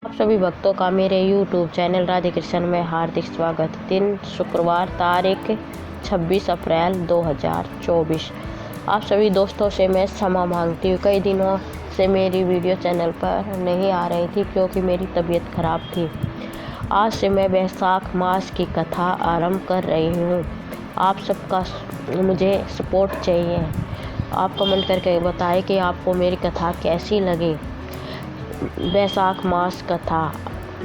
आप सभी भक्तों का मेरे YouTube चैनल राधे कृष्ण में हार्दिक स्वागत। दिन शुक्रवार, तारीख 26 अप्रैल 2024। आप सभी दोस्तों से मैं क्षमा मांगती हूँ। कई दिनों से मेरी वीडियो चैनल पर नहीं आ रही थी क्योंकि मेरी तबीयत खराब थी। आज से मैं वैशाख मास की कथा आरंभ कर रही हूँ। आप सबका मुझे सपोर्ट चाहिए। आप कमेंट करके बताएं कि आपको मेरी कथा कैसी लगी। वैशाख मास कथा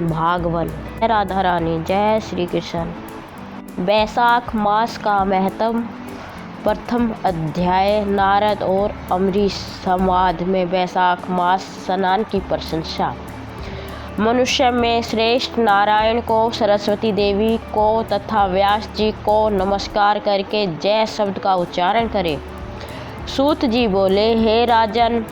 भाग 1। जय राधा रानी, जय श्री कृष्ण। वैशाख मास का महत्व। प्रथम अध्याय नारद और अम्बरीश संवाद में वैशाख मास स्नान की प्रशंसा। मनुष्य में श्रेष्ठ नारायण को, सरस्वती देवी को तथा व्यास जी को नमस्कार करके जय शब्द का उच्चारण करें। सूत जी बोले, हे राजन,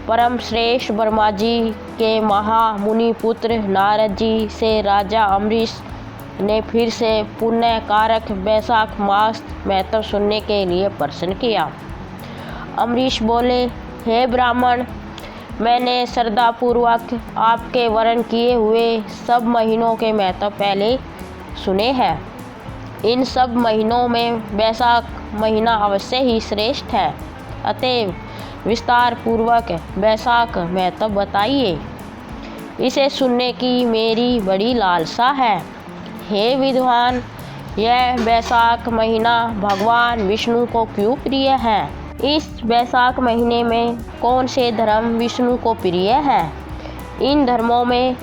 परम श्रेष्ठ ब्रह्मा जी के महामुनि पुत्र नारद जी से राजा अम्बरीश ने फिर से पुण्य कारक वैशाख मास महत्व सुनने के लिए प्रश्न किया। अम्बरीश बोले, हे ब्राह्मण, मैंने श्रद्धापूर्वक आपके वर्ण किए हुए सब महीनों के महत्व पहले सुने हैं। इन सब महीनों में वैशाख महीना अवश्य ही श्रेष्ठ है। अतएव विस्तार पूर्वक वैशाख महत्व बताइए। इसे सुनने की मेरी बड़ी लालसा है। हे विद्वान, यह वैशाख महीना भगवान विष्णु को क्यों प्रिय है? इस वैशाख महीने में कौन से धर्म विष्णु को प्रिय हैं? इन धर्मों में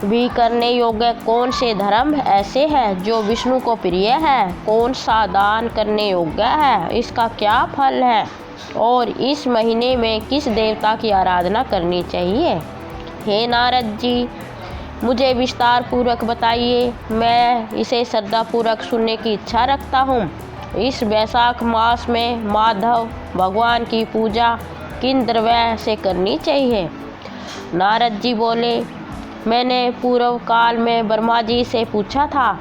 भी करने योग्य कौन से धर्म ऐसे हैं जो विष्णु को प्रिय है? कौन सा दान करने योग्य है? इसका क्या फल है? और इस महीने में किस देवता की आराधना करनी चाहिए? हे नारद जी, मुझे विस्तार पूर्वक बताइए। मैं इसे श्रद्धापूर्वक सुनने की इच्छा रखता हूँ। इस वैशाख मास में माधव भगवान की पूजा किन द्रव्य से करनी चाहिए? नारद जी बोले, मैंने पूर्व काल में ब्रह्मा जी से पूछा था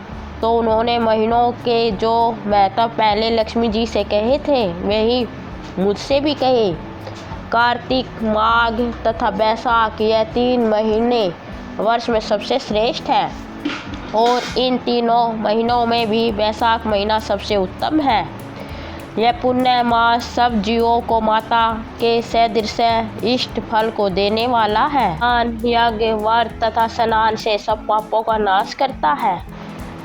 तो उन्होंने महीनों के जो महत्व पहले लक्ष्मी जी से कहे थे वही मुझसे भी कहे। कार्तिक, माघ तथा वैशाख, यह 3 महीने वर्ष में सबसे श्रेष्ठ है और इन तीनों महीनों में भी वैशाख महीना सबसे उत्तम है। यह पुण्य मास सब जीवों को माता के सदृश इष्ट फल को देने वाला है। दान, यज्ञ, व्रत तथा स्नान से सब पापों का नाश करता है।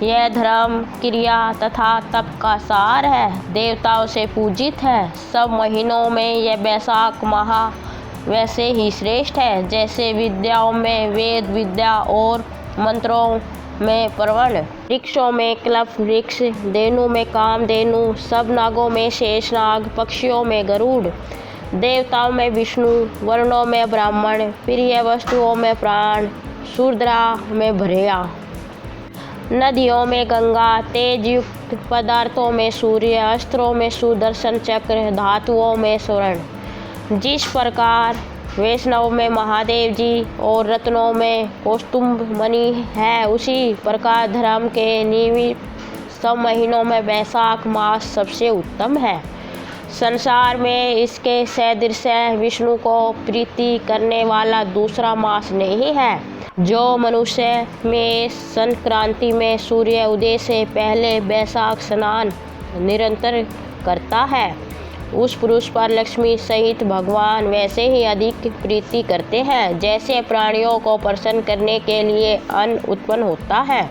यह धर्म, क्रिया तथा तप का सार है। देवताओं से पूजित है। सब महीनों में यह वैशाख माह वैसे ही श्रेष्ठ है जैसे विद्याओं में वेद विद्या और मंत्रों में प्रवण, वृक्षों में कल्प वृक्ष, धेनु में कामधेनु, सब नागों में शेषनाग, पक्षियों में गरुड़, देवताओं में विष्णु, वर्णों में ब्राह्मण, प्रिय वस्तुओं में प्राण, शूद्रा में भैया, नदियों में गंगा, तेज युक्त पदार्थों में सूर्य, अस्त्रों में सुदर्शन चक्र, धातुओं में स्वर्ण। जिस प्रकार वैष्णव में महादेव जी और रत्नों में कौस्तुभ मणि है, उसी प्रकार धर्म के निमित्त सब महीनों में वैशाख मास सबसे उत्तम है। संसार में इसके सदृश विष्णु को प्रीति करने वाला दूसरा मास नहीं है। जो मनुष्य में संक्रांति में सूर्य उदय से पहले वैशाख स्नान निरंतर करता है, उस पुरुष पर लक्ष्मी सहित भगवान वैसे ही अधिक प्रीति करते हैं जैसे प्राणियों को प्रसन्न करने के लिए अन्न उत्पन्न होता है।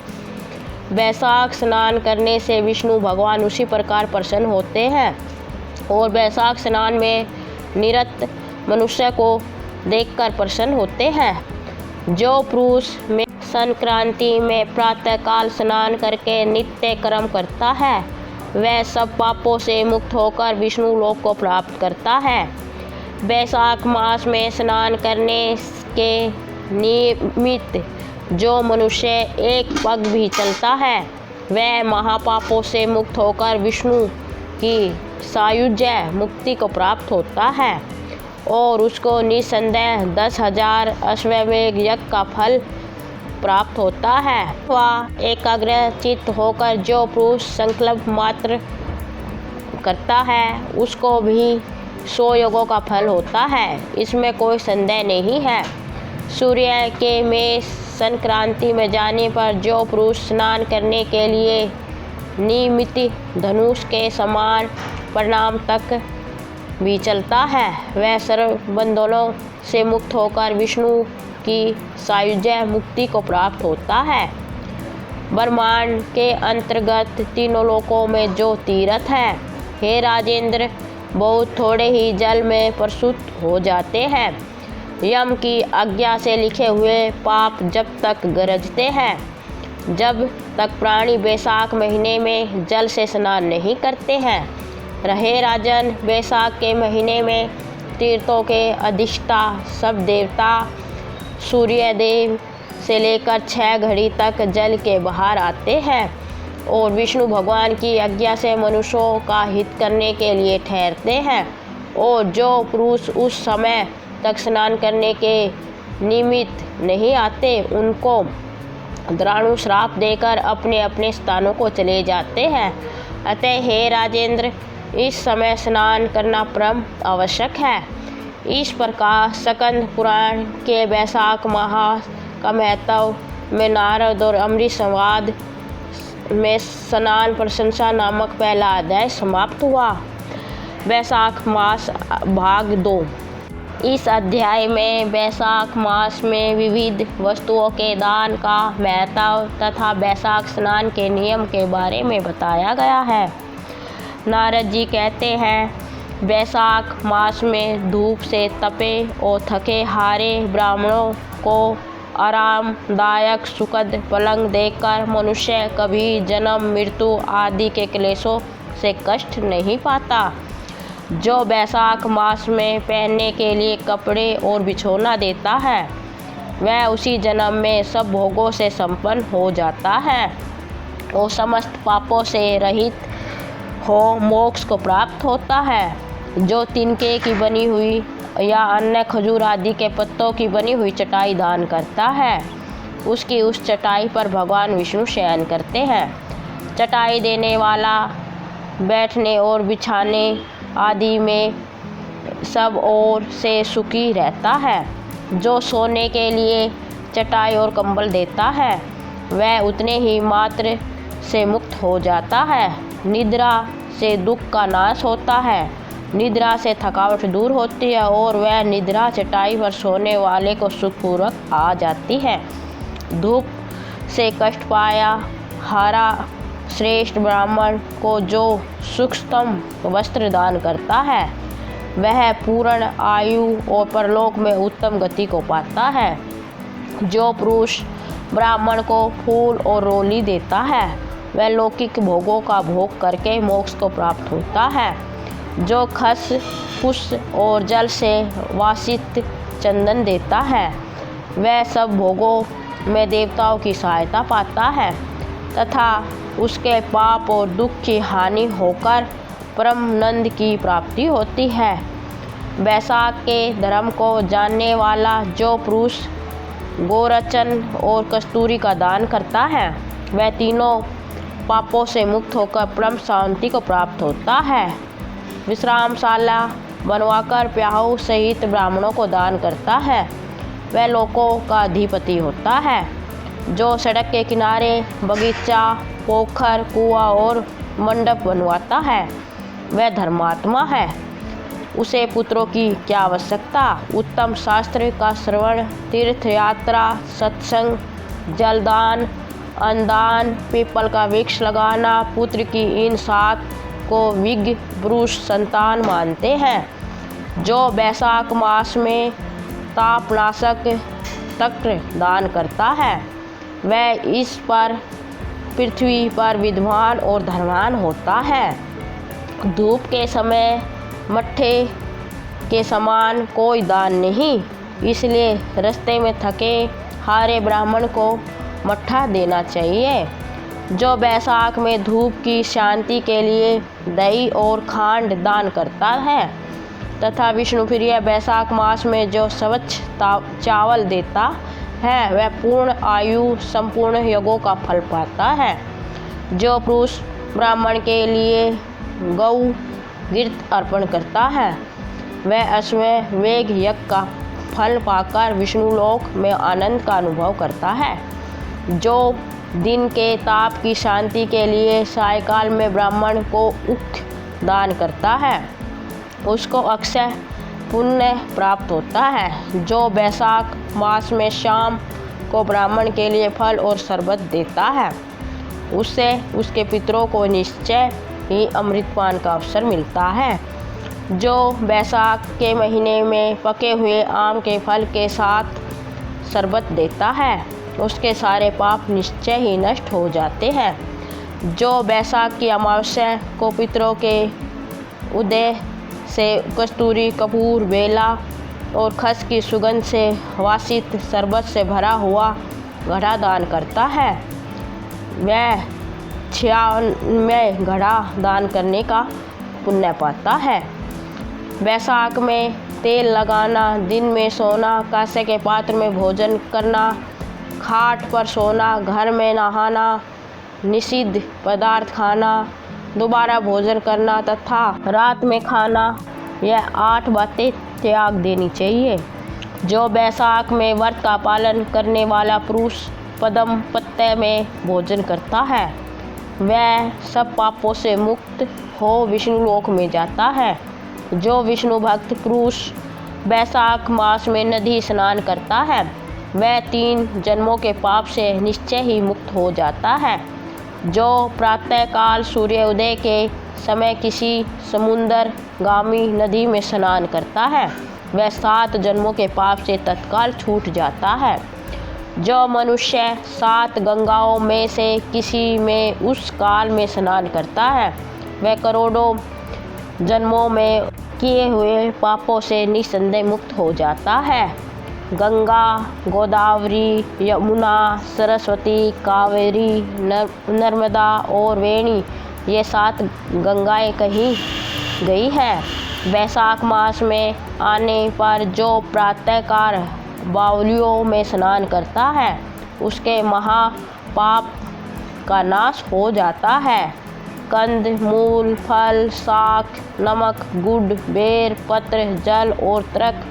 वैशाख स्नान करने से विष्णु भगवान उसी प्रकार प्रसन्न होते हैं और वैशाख स्नान में निरत मनुष्य को देखकर प्रसन्न होते हैं। जो पुरुष में संक्रांति में प्रातःकाल स्नान करके नित्य कर्म करता है, वह सब पापों से मुक्त होकर विष्णु लोक को प्राप्त करता है। वैशाख मास में स्नान करने के निमित्त जो मनुष्य एक पग भी चलता है, वह महापापों से मुक्त होकर विष्णु की सायुज्य मुक्ति को प्राप्त होता है और उसको निसंदेह 10,000 अश्वमेध यज्ञ का फल प्राप्त होता है। वह एकाग्रचित्त होकर जो पुरुष संकल्प मात्र करता है, उसको भी 100 योगों का फल होता है। इसमें कोई संदेह नहीं है। सूर्य के में संक्रांति में जाने पर जो पुरुष स्नान करने के लिए नियमित धनुष के समान परिणाम तक भी चलता है, वह सर्व बंधनों से मुक्त होकर विष्णु की सायुज्य मुक्ति को प्राप्त होता है। ब्रह्मांड के अंतर्गत तीनों लोकों में जो तीर्थ है, हे राजेंद्र, बहुत थोड़े ही जल में प्रसूत हो जाते हैं। यम की आज्ञा से लिखे हुए पाप जब तक गरजते हैं, जब तक प्राणी बैसाख महीने में जल से स्नान नहीं करते हैं। रहे राजन, बैसाख के महीने में तीर्थों के अधिष्ठा सब देवता सूर्यदेव से लेकर 6 घड़ी तक जल के बाहर आते हैं और विष्णु भगवान की आज्ञा से मनुष्यों का हित करने के लिए ठहरते हैं। और जो पुरुष उस समय तक स्नान करने के निमित्त नहीं आते, उनको द्राणु श्राप देकर अपने अपने स्थानों को चले जाते हैं। अतः हे राजेंद्र, इस समय स्नान करना परम आवश्यक है। इस प्रकार स्कंद पुराण के बैसाख माह का महत्व में नारद और अमृत संवाद में स्नान प्रशंसा नामक पहला अध्याय समाप्त हुआ। बैसाख मास भाग 2। इस अध्याय में बैसाख मास में विविध वस्तुओं के दान का महत्व तथा बैसाख स्नान के नियम के बारे में बताया गया है। नारद जी कहते हैं, बैसाख मास में धूप से तपे और थके हारे ब्राह्मणों को आरामदायक सुखद पलंग देकर मनुष्य कभी जन्म मृत्यु आदि के क्लेशों से कष्ट नहीं पाता। जो बैसाख मास में पहनने के लिए कपड़े और बिछौना देता है, वह उसी जन्म में सब भोगों से संपन्न हो जाता है और समस्त पापों से रहित हो मोक्ष को प्राप्त होता है। जो तिनके की बनी हुई या अन्य खजूर आदि के पत्तों की बनी हुई चटाई दान करता है, उसकी उस चटाई पर भगवान विष्णु शयन करते हैं। चटाई देने वाला बैठने और बिछाने आदि में सब ओर से सुखी रहता है। जो सोने के लिए चटाई और कंबल देता है, वह उतने ही मात्र से मुक्त हो जाता है। निद्रा से दुख का नाश होता है, निद्रा से थकावट दूर होती है और वह निद्रा चटाई पर सोने वाले को सुखपूर्वक आ जाती है। धूप से कष्ट पाया हारा श्रेष्ठ ब्राह्मण को जो सूक्ष्म वस्त्र दान करता है, वह पूर्ण आयु और परलोक में उत्तम गति को पाता है। जो पुरुष ब्राह्मण को फूल और रोली देता है, वह लौकिक भोगों का भोग करके मोक्ष को प्राप्त होता है। जो खस पुष्प और जल से वासित चंदन देता है, वह सब भोगों में देवताओं की सहायता पाता है तथा उसके पाप और दुख की हानि होकर परम नंद की प्राप्ति होती है। बैसाख के धर्म को जानने वाला जो पुरुष गोरचन और कस्तूरी का दान करता है, वह तीनों पापों से मुक्त होकर परम शांति को प्राप्त होता है। विश्रामशाला बनवाकर प्याऊ सहित ब्राह्मणों को दान करता है, वह लोकों का अधिपति होता है। जो सड़क के किनारे बगीचा, पोखर, कुआं और मंडप बनवाता है, वह धर्मात्मा है। उसे पुत्रों की क्या आवश्यकता। उत्तम शास्त्र का श्रवण, तीर्थ यात्रा, सत्संग, जलदान, अन्नदान, पीपल का वृक्ष लगाना, पुत्र की इन 7 को विज्ञ पुरुष संतान मानते हैं। जो बैसाख मास में तापनाशक तक्र दान करता है, वह इस पर पृथ्वी पर विद्वान और धनवान होता है। धूप के समय मट्ठे के समान कोई दान नहीं, इसलिए रास्ते में थके हारे ब्राह्मण को मट्ठा देना चाहिए। जो बैसाख में धूप की शांति के लिए दही और खांड दान करता है तथा विष्णुप्रिय बैसाख मास में जो स्वच्छ चावल देता है, वह पूर्ण आयु संपूर्ण योगों का फल पाता है। जो पुरुष ब्राह्मण के लिए गौ घृत अर्पण करता है, वह अश्वमेध यज्ञ का फल पाकर विष्णुलोक में आनंद का अनुभव करता है। जो दिन के ताप की शांति के लिए सायंकाल में ब्राह्मण को उक्त दान करता है, उसको अक्षय पुण्य प्राप्त होता है। जो बैसाख मास में शाम को ब्राह्मण के लिए फल और शरबत देता है, उससे उसके पितरों को निश्चय ही अमृतपान का अवसर मिलता है। जो बैसाख के महीने में पके हुए आम के फल के साथ शरबत देता है, उसके सारे पाप निश्चय ही नष्ट हो जाते हैं। जो बैसाख की अमावस्या को पितरों के उदय से कस्तूरी, कपूर, बेला और खस की सुगंध से वासित शरबत से भरा हुआ घड़ा दान करता है, वह 96 घड़ा दान करने का पुण्य पाता है। बैसाख में तेल लगाना, दिन में सोना, कांसे के पात्र में भोजन करना, खाट पर सोना, घर में नहाना, निषिद्ध पदार्थ खाना, दोबारा भोजन करना तथा रात में खाना, यह 8 बातें त्याग देनी चाहिए। जो बैसाख में व्रत का पालन करने वाला पुरुष पद्म पत्ते में भोजन करता है, वह सब पापों से मुक्त हो विष्णुलोक में जाता है। जो विष्णु भक्त पुरुष बैसाख मास में नदी स्नान करता है, वह 3 जन्मों के पाप से निश्चय ही मुक्त हो जाता है। जो प्रातःकाल सूर्योदय के समय किसी समुद्रगामी नदी में स्नान करता है, वह 7 जन्मों के पाप से तत्काल छूट जाता है। जो मनुष्य 7 गंगाओं में से किसी में उस काल में स्नान करता है, वह करोड़ों जन्मों में किए हुए पापों से निस्संदेह मुक्त हो जाता है। गंगा, गोदावरी, यमुना, सरस्वती, कावेरी, नर्मदा और वेणी, ये 7 गंगाएं कही गई है। बैसाख मास में आने पर जो प्रातःकाल बावलियों में स्नान करता है, उसके महापाप का नाश हो जाता है। कंद, मूल, फल, शाक, नमक, गुड़, बेर, पत्र, जल और तर्क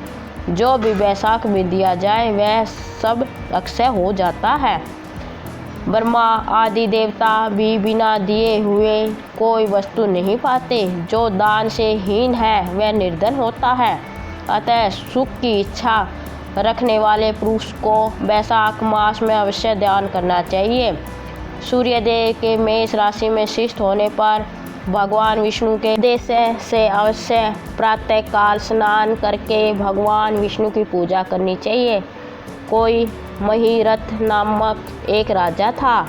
जो भी बैसाख में दिया जाए, वह सब अक्षय हो जाता है। ब्रह्मा आदि देवता भी बिना दिए हुए कोई वस्तु नहीं पाते। जो दान से हीन है, वह निर्धन होता है। अतः सुख की इच्छा रखने वाले पुरुष को बैसाख मास में अवश्य दान करना चाहिए। सूर्योदय के मेष राशि में शिष्ट होने पर भगवान विष्णु के उद्देश्य से अवश्य प्रातःकाल स्नान करके भगवान विष्णु की पूजा करनी चाहिए। कोई महिरथ नामक एक राजा था,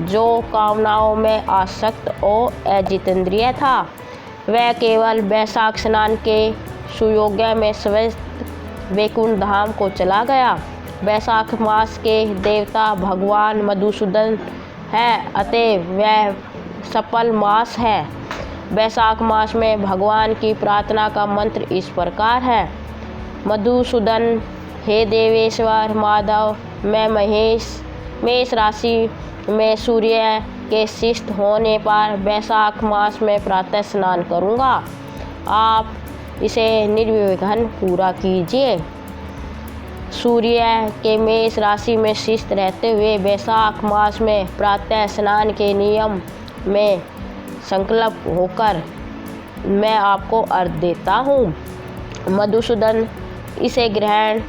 जो कामनाओं में आसक्त और अजितेंद्रिय था। वह केवल बैसाख स्नान के सुयोग्य में स्वस्थ वैकुंठ धाम को चला गया। बैसाख मास के देवता भगवान मधुसूदन है, अतः वह सफल मास है। बैसाख मास में भगवान की प्रार्थना का मंत्र इस प्रकार है। मधुसूदन, हे देवेश्वर माधव, मैं मेष राशि में सूर्य के शिष्ट होने पर बैसाख मास में प्रातः स्नान करूँगा। आप इसे निर्विघ्न पूरा कीजिए। सूर्य के मेष राशि में शिष्ट रहते हुए बैसाख मास में प्रातः स्नान के नियम में संकल्प होकर मैं आपको अर्घ देता हूँ। मधुसूदन इसे ग्रहण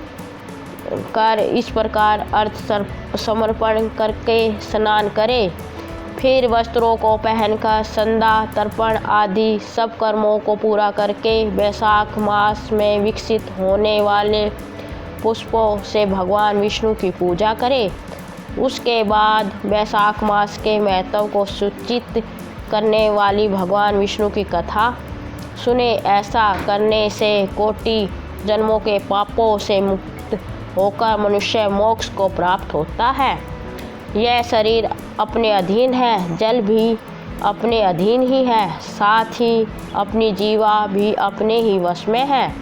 कर इस प्रकार अर्घ समर्पण करके स्नान करे। फिर वस्त्रों को पहनकर संध्या तर्पण आदि सब कर्मों को पूरा करके बैसाख मास में विकसित होने वाले पुष्पों से भगवान विष्णु की पूजा करें। उसके बाद बैसाख मास के महत्व को सूचित करने वाली भगवान विष्णु की कथा सुने। ऐसा करने से कोटि जन्मों के पापों से मुक्त होकर मनुष्य मोक्ष को प्राप्त होता है। यह शरीर अपने अधीन है, जल भी अपने अधीन ही है, साथ ही अपनी जीवा भी अपने ही वश में है।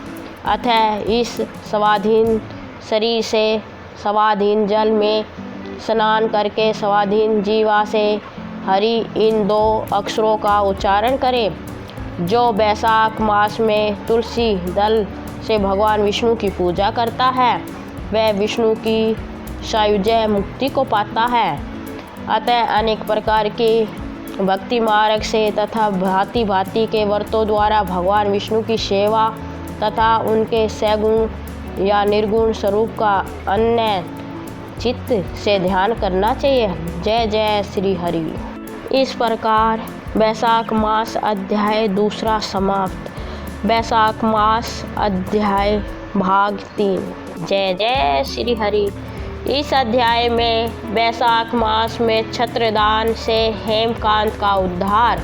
अतः इस स्वाधीन शरीर से स्वाधीन जल में स्नान करके स्वाधीन जीवा से हरि इन 2 अक्षरों का उच्चारण करें। जो बैसाख मास में तुलसी दल से भगवान विष्णु की पूजा करता है वह विष्णु की सायुज्य मुक्ति को पाता है। अतः अनेक प्रकार के भक्ति मार्ग से तथा भांति भांति के व्रतों द्वारा भगवान विष्णु की सेवा तथा उनके सगुण या निर्गुण स्वरूप का अन्य चित्त से ध्यान करना चाहिए। जय जय श्री हरि। इस प्रकार वैशाख मास अध्याय दूसरा समाप्त। वैशाख मास अध्याय भाग 3। जय जय श्री हरि। इस अध्याय में वैशाख मास में छत्रदान से हेमकांत का उद्धार।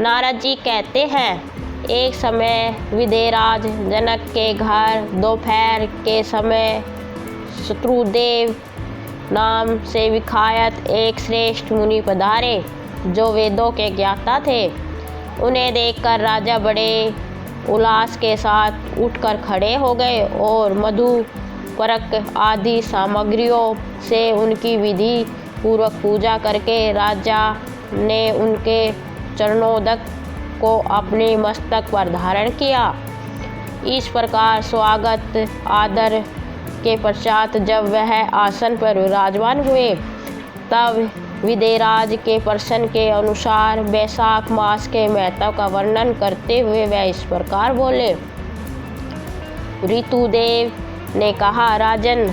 नारद जी कहते हैं, एक समय विदेराज जनक के घर दोपहर के समय शत्रुदेव नाम से विख्यात एक श्रेष्ठ मुनि पधारे जो वेदों के ज्ञाता थे। उन्हें देखकर राजा बड़े उल्लास के साथ उठकर खड़े हो गए और मधु परक आदि सामग्रियों से उनकी विधि पूर्वक पूजा करके राजा ने उनके चरणोदक को अपने मस्तक पर धारण किया। इस प्रकार स्वागत आदर के पश्चात जब वह आसन पर विराजमान हुए तब विदेराज के प्रश्न के अनुसार वैशाख मास के महत्व का वर्णन करते हुए वह इस प्रकार बोले। ऋतुदेव ने कहा, राजन,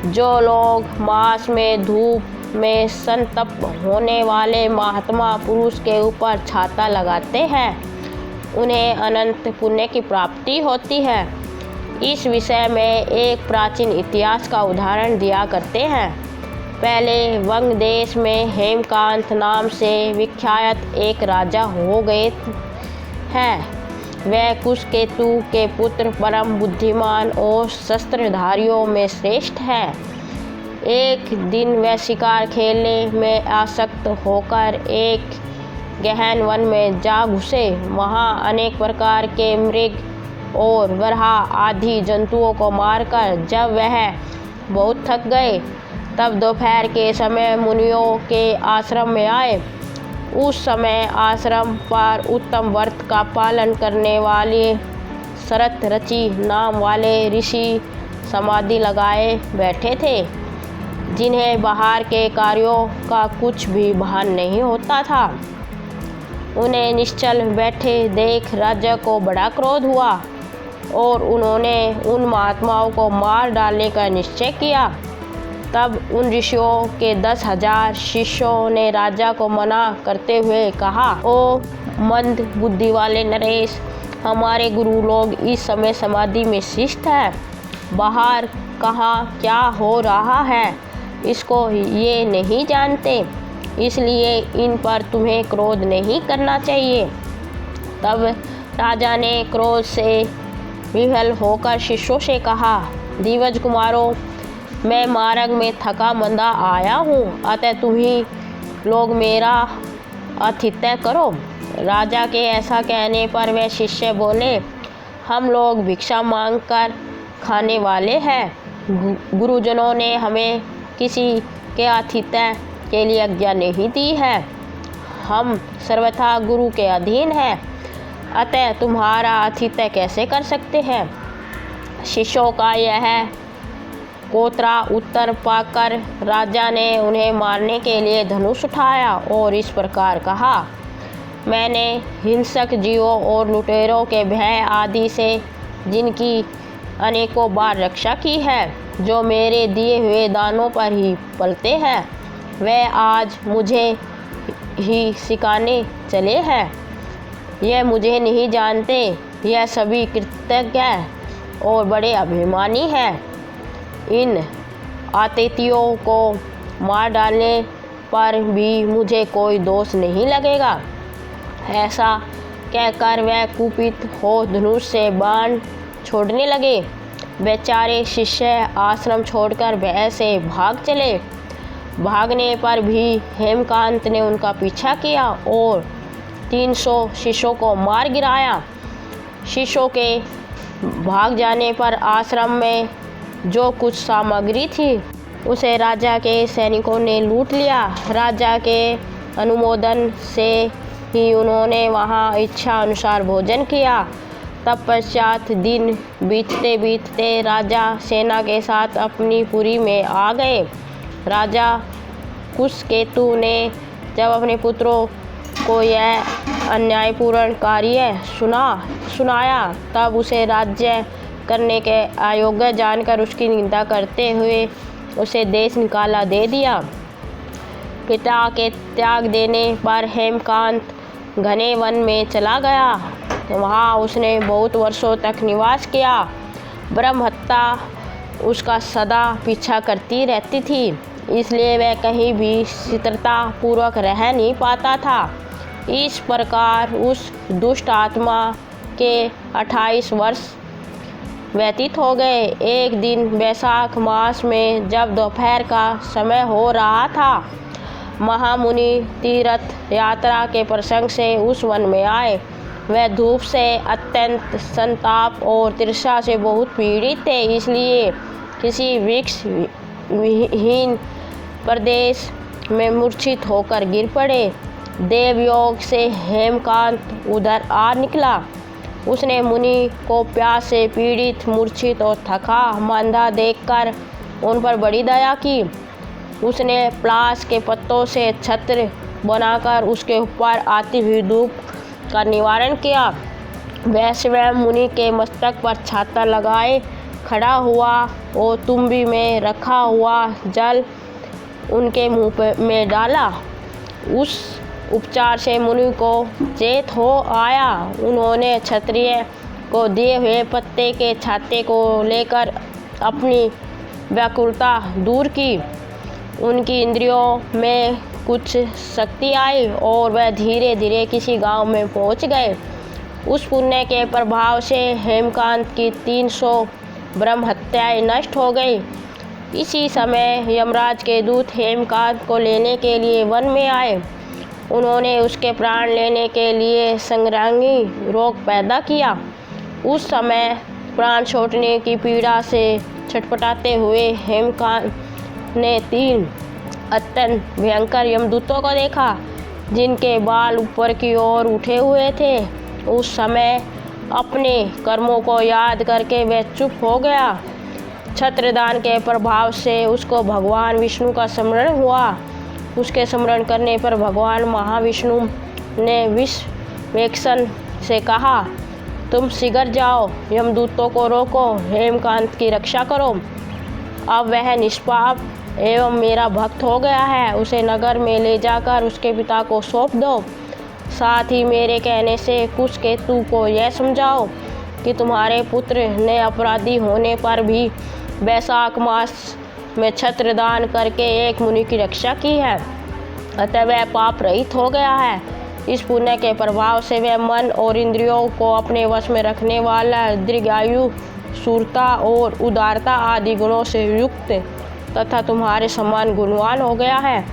जो लोग मास में धूप में संतप्त होने वाले महात्मा पुरुष के ऊपर छाता लगाते हैं उन्हें अनंत पुण्य की प्राप्ति होती है। इस विषय में एक प्राचीन इतिहास का उदाहरण दिया करते हैं। पहले वंग देश में हेमकांत नाम से विख्यात एक राजा हो गए हैं। वह कुशकेतु के पुत्र परम बुद्धिमान और शस्त्रधारियों में श्रेष्ठ है। एक दिन वह शिकार खेलने में आसक्त होकर एक गहन वन में जा घुसे। वहाँ अनेक प्रकार के मृग और वराह आदि जंतुओं को मारकर जब वह बहुत थक गए तब दोपहर के समय मुनियों के आश्रम में आए। उस समय आश्रम पर उत्तम व्रत का पालन करने वाले शरत ऋषि नाम वाले ऋषि समाधि लगाए बैठे थे, जिन्हें बाहर के कार्यों का कुछ भी भान नहीं होता था। उन्हें निश्चल बैठे देख राजा को बड़ा क्रोध हुआ और उन्होंने उन महात्माओं को मार डालने का निश्चय किया। तब उन ऋषियों के 10,000 शिष्यों ने राजा को मना करते हुए कहा, ओ मंद बुद्धि वाले नरेश, हमारे गुरु लोग इस समय समाधि में शिष्ट हैं। बाहर कहाँ क्या हो रहा है इसको ये नहीं जानते, इसलिए इन पर तुम्हें क्रोध नहीं करना चाहिए। तब राजा ने क्रोध से विह्वल होकर शिष्यों से कहा, दिवज कुमारों, मैं मार्ग में थका मंदा आया हूँ, अतः तुम ही लोग मेरा आतिथ्य करो। राजा के ऐसा कहने पर वह शिष्य बोले, हम लोग भिक्षा मांगकर खाने वाले हैं। गुरुजनों ने हमें किसी के आतिथ्य के लिए आज्ञा नहीं दी है। हम सर्वथा गुरु के अधीन हैं, अतः तुम्हारा आतिथ्य कैसे कर सकते हैं। शिष्यों का यह कोतरा उत्तर पाकर राजा ने उन्हें मारने के लिए धनुष उठाया और इस प्रकार कहा, मैंने हिंसक जीवों और लुटेरों के भय आदि से जिनकी अनेकों बार रक्षा की है, जो मेरे दिए हुए दानों पर ही पलते हैं, वे आज मुझे ही सिखाने चले हैं। यह मुझे नहीं जानते, यह सभी कृतज्ञ और बड़े अभिमानी हैं। इन आतिथियों को मार डालने पर भी मुझे कोई दोष नहीं लगेगा। ऐसा कहकर वह कुपित हो धनुष से बाण छोड़ने लगे। बेचारे शिष्य आश्रम छोड़कर भय से भाग चले। भागने पर भी हेमकांत ने उनका पीछा किया और 300 शिष्यों को मार गिराया। शिष्यों के भाग जाने पर आश्रम में जो कुछ सामग्री थी उसे राजा के सैनिकों ने लूट लिया। राजा के अनुमोदन से ही उन्होंने वहाँ इच्छा अनुसार भोजन किया। तत्पश्चात दिन बीतते बीतते राजा सेना के साथ अपनी पुरी में आ गए। राजा कुशकेतु ने जब अपने पुत्रों को यह अन्यायपूर्ण कार्य सुनाया तब उसे राज्य करने के अयोग्य जानकर उसकी निंदा करते हुए उसे देश निकाला दे दिया। पिता के त्याग देने पर हेमकांत घने वन में चला गया। वहाँ उसने बहुत वर्षों तक निवास किया। ब्रह्महत्या उसका सदा पीछा करती रहती थी, इसलिए वह कहीं भी स्थिरता पूर्वक रह नहीं पाता था। इस प्रकार उस दुष्ट आत्मा के 28 वर्ष व्यतीत हो गए। एक दिन वैशाख मास में जब दोपहर का समय हो रहा था, महामुनि तीर्थ यात्रा के प्रसंग से उस वन में आए। वह धूप से अत्यंत संताप और तृषा से बहुत पीड़ित थे, इसलिए किसी वृक्ष विहीन प्रदेश में मूर्छित होकर गिर पड़े। देवयोग से हेमकांत उधर आ निकला। उसने मुनि को प्यास से पीड़ित, मूर्छित और थका मांदा देखकर उन पर बड़ी दया की। उसने पलाश के पत्तों से छत्र बनाकर उसके ऊपर आती हुई धूप का निवारण किया। वह स्वयं मुनि के मस्तक पर छाता लगाए खड़ा हुआ और तुम्बी में रखा हुआ जल उनके मुंह में डाला। उस उपचार से मुनि को चेत हो आया। उन्होंने क्षत्रिय को दिए हुए पत्ते के छाते को लेकर अपनी व्याकुलता दूर की। उनकी इंद्रियों में कुछ शक्ति आई और वह धीरे धीरे किसी गांव में पहुंच गए। उस पुण्य के प्रभाव से हेमकांत की 300 ब्रह्महत्याएं नष्ट हो गई। इसी समय यमराज के दूत हेमकांत को लेने के लिए वन में आए। उन्होंने उसके प्राण लेने के लिए संग्रामी रोग पैदा किया। उस समय प्राण छूटने की पीड़ा से छटपटाते हुए हेमकांत ने 3 अत्यंत भयंकर यमदूतों को देखा, जिनके बाल ऊपर की ओर उठे हुए थे। उस समय अपने कर्मों को याद करके वह चुप हो गया। छत्रदान के प्रभाव से उसको भगवान विष्णु का स्मरण हुआ। उसके स्मरण करने पर भगवान महाविष्णु ने विषवेक्षण से कहा, तुम शीघ्र जाओ, यमदूतों को रोको, हेमकांत की रक्षा करो। अब वह निष्पाप एवं मेरा भक्त हो गया है। उसे नगर में ले जाकर उसके पिता को सौंप दो। साथ ही मेरे कहने से कुशकेतु को यह समझाओ कि तुम्हारे पुत्र ने अपराधी होने पर भी वैशाख मास में छत्रदान करके एक मुनि की रक्षा की है, अतः वह पाप रहित हो गया है। इस पुण्य के प्रभाव से वह मन और इंद्रियों को अपने वश में रखने वाला, दीर्घायु, शूरता और उदारता आदि गुणों से युक्त तथा तुम्हारे समान गुणवान हो गया है।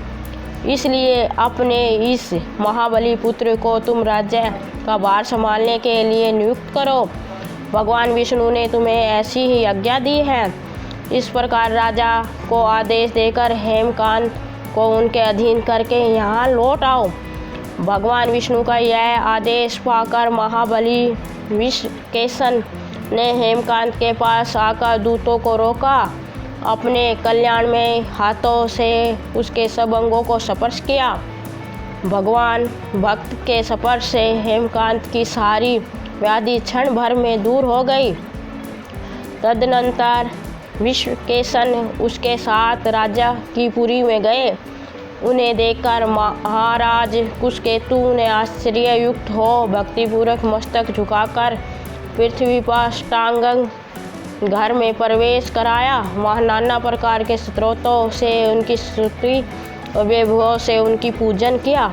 इसलिए अपने इस महाबली पुत्र को तुम राज्य का भार संभालने के लिए नियुक्त करो। भगवान विष्णु ने तुम्हें ऐसी ही आज्ञा दी है। इस प्रकार राजा को आदेश देकर हेमकांत को उनके अधीन करके यहाँ लौट आओ। भगवान विष्णु का यह आदेश पाकर महाबली विषकेशन ने हेमकांत के पास आकर दूतों को रोका। अपने कल्याण में हाथों से उसके सब अंगों को स्पर्श किया। भगवान भक्त के स्पर्श से हेमकांत की सारी व्याधि क्षण भर में दूर हो गई। तदनंतर विषकेशन उसके साथ राजा की पुरी में गए। उन्हें देखकर महाराज कुशकेतु ने आश्चर्ययुक्त हो भक्तिपूर्वक मस्तक झुकाकर पृथ्वी पर साष्टांग घर में प्रवेश कराया। वहाँ नाना प्रकार के स्तोत्रों से उनकी स्तुति और वैभव से उनकी पूजन किया।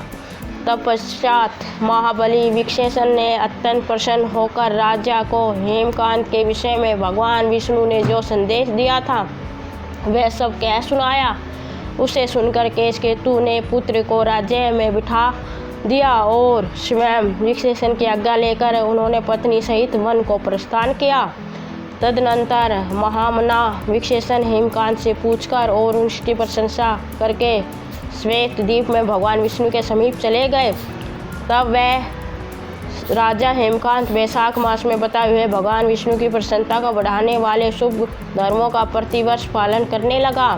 तत्पश्चात महाबली विषकेशन ने अत्यंत प्रसन्न होकर राजा को हेमकांत के विषय में भगवान विष्णु ने जो संदेश दिया था वह सब कह सुनाया। उसे सुनकर केशकेतु ने पुत्र को राज्य में बिठा दिया और स्वयं विषकेशन की आज्ञा लेकर उन्होंने पत्नी सहित वन को प्रस्थान किया। तदनंतर महामना विषकेशन हेमकांत से पूछकर और उसकी प्रशंसा करके श्वेत द्वीप में भगवान विष्णु के समीप चले गए। तब वह राजा हेमकांत बैसाख मास में बताए हुए भगवान विष्णु की प्रसन्नता को बढ़ाने वाले शुभ धर्मों का प्रतिवर्ष पालन करने लगा।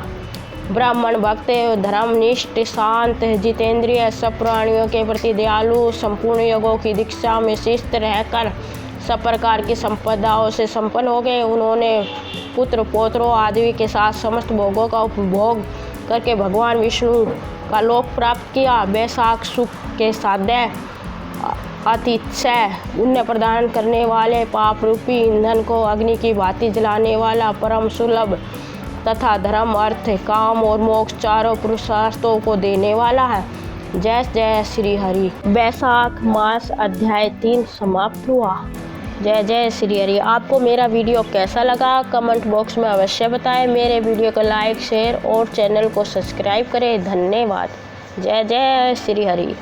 ब्राह्मण भक्त, धर्मनिष्ठ, शांत, जितेंद्रिय, सब प्राणियों के प्रति दयालु, संपूर्ण योगों की दीक्षा में शिस्त रहकर सब प्रकार की संपदाओं से संपन्न हो गए। उन्होंने पुत्र पौत्रों आदि के साथ समस्त भोगों का उपभोग करके भगवान विष्णु का लोक प्राप्त किया। बैसाख सुख के साध्य अतिशय पुण्य प्रदान करने वाले, पाप रूपी ईंधन को अग्नि की भांति जलाने वाला, परम सुलभ तथा धर्म, अर्थ, काम और मोक्ष चारों पुरुषार्थों को देने वाला है। जय जय श्री हरि। बैसाख मास अध्याय 3 समाप्त हुआ। जय जय श्री हरि। आपको मेरा वीडियो कैसा लगा कमेंट बॉक्स में अवश्य बताएं। मेरे वीडियो को लाइक, शेयर और चैनल को सब्सक्राइब करें। धन्यवाद। जय जय श्री हरि।